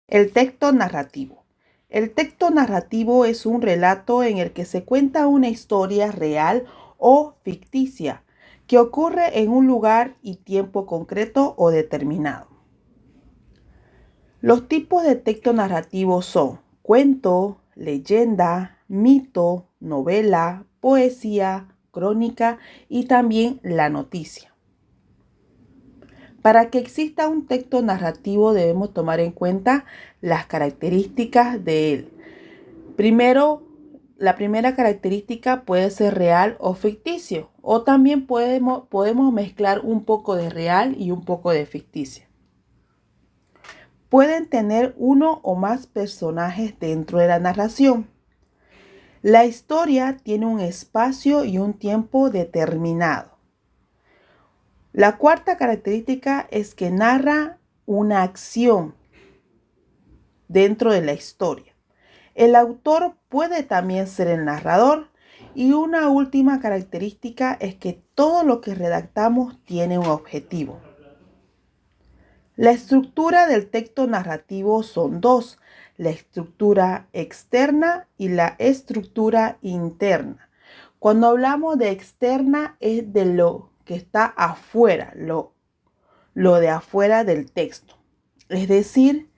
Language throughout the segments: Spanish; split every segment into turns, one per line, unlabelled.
El texto narrativo. El texto narrativo es un relato en el que se cuenta una historia real o ficticia que ocurre en un lugar y tiempo concreto o determinado. Los tipos de texto narrativo son cuento, leyenda, mito, novela, poesía, crónica y también la noticia. Para que exista un texto narrativo debemos tomar en cuenta las características de él. Primero, la primera característica puede ser real o ficticio, o también podemos mezclar un poco de real y un poco de ficticio. Pueden tener uno o más personajes dentro de la narración. La historia tiene un espacio y un tiempo determinado. La cuarta característica es que narra una acción dentro de la historia. El autor puede también ser el narrador y una última característica es que todo lo que redactamos tiene un objetivo. La estructura del texto narrativo son dos, la estructura externa y la estructura interna. Cuando hablamos de externa es de lo que está afuera, lo de afuera del texto. Es decir,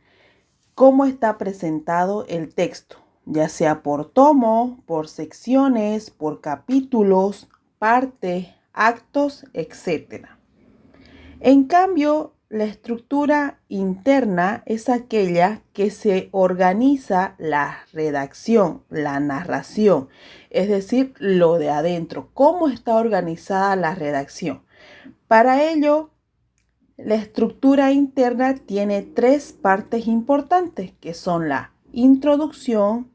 cómo está presentado el texto, ya sea por tomo, por secciones, por capítulos, partes, actos, etc. En cambio, la estructura interna es aquella que se organiza la redacción, la narración, es decir, lo de adentro, cómo está organizada la redacción. Para ello, la estructura interna tiene tres partes importantes, que son la introducción,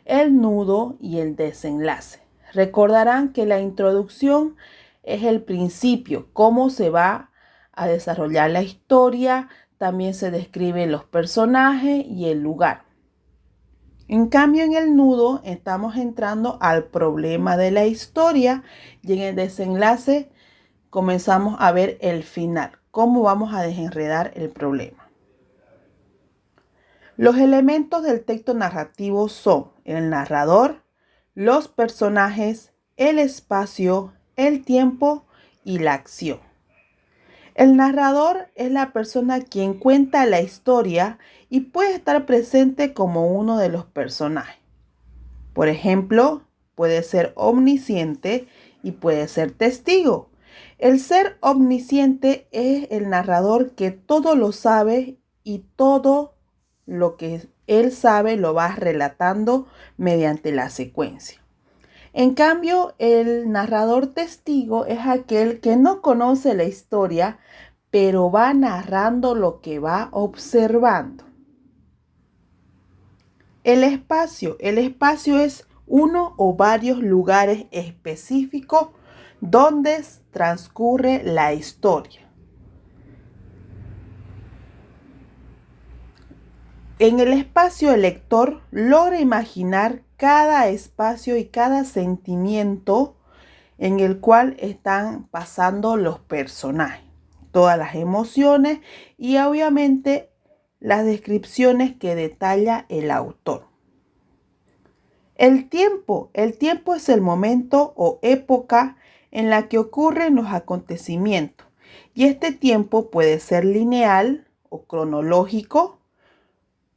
el nudo y el desenlace. Recordarán que la introducción es el principio, cómo se va a desarrollar la historia, también se describen los personajes y el lugar. En cambio, en el nudo estamos entrando al problema de la historia y en el desenlace comenzamos a ver el final, cómo vamos a desenredar el problema. Los elementos del texto narrativo son el narrador, los personajes, el espacio, el tiempo y la acción. El narrador es la persona quien cuenta la historia y puede estar presente como uno de los personajes. Por ejemplo, puede ser omnisciente y puede ser testigo. El ser omnisciente es el narrador que todo lo sabe y todo lo que él sabe lo va relatando mediante la secuencia. En cambio, el narrador testigo es aquel que no conoce la historia, pero va narrando lo que va observando. El espacio es uno o varios lugares específicos donde transcurre la historia. En el espacio, el lector logra imaginar cada espacio y cada sentimiento en el cual están pasando los personajes, todas las emociones y obviamente las descripciones que detalla el autor. El tiempo es el momento o época en la que ocurren los acontecimientos y este tiempo puede ser lineal o cronológico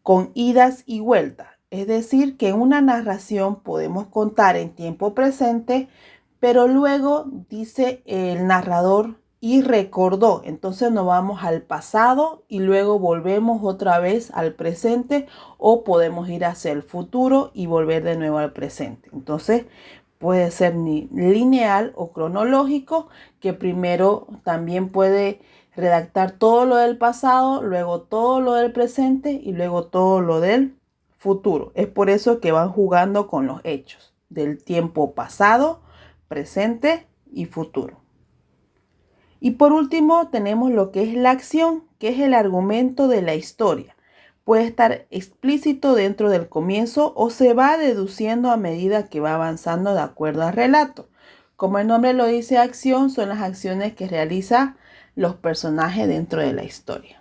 con idas y vueltas. Es decir, que en una narración podemos contar en tiempo presente, pero luego dice el narrador y recordó. Entonces nos vamos al pasado y luego volvemos otra vez al presente o podemos ir hacia el futuro y volver de nuevo al presente. Entonces puede ser lineal o cronológico, que primero también puede redactar todo lo del pasado, luego todo lo del presente y luego todo lo del futuro. Es por eso que van jugando con los hechos del tiempo pasado, presente y futuro. Y por último tenemos lo que es la acción, que es el argumento de la historia. Puede estar explícito dentro del comienzo o se va deduciendo a medida que va avanzando de acuerdo al relato. Como el nombre lo dice, acción son las acciones que realizan los personajes dentro de la historia.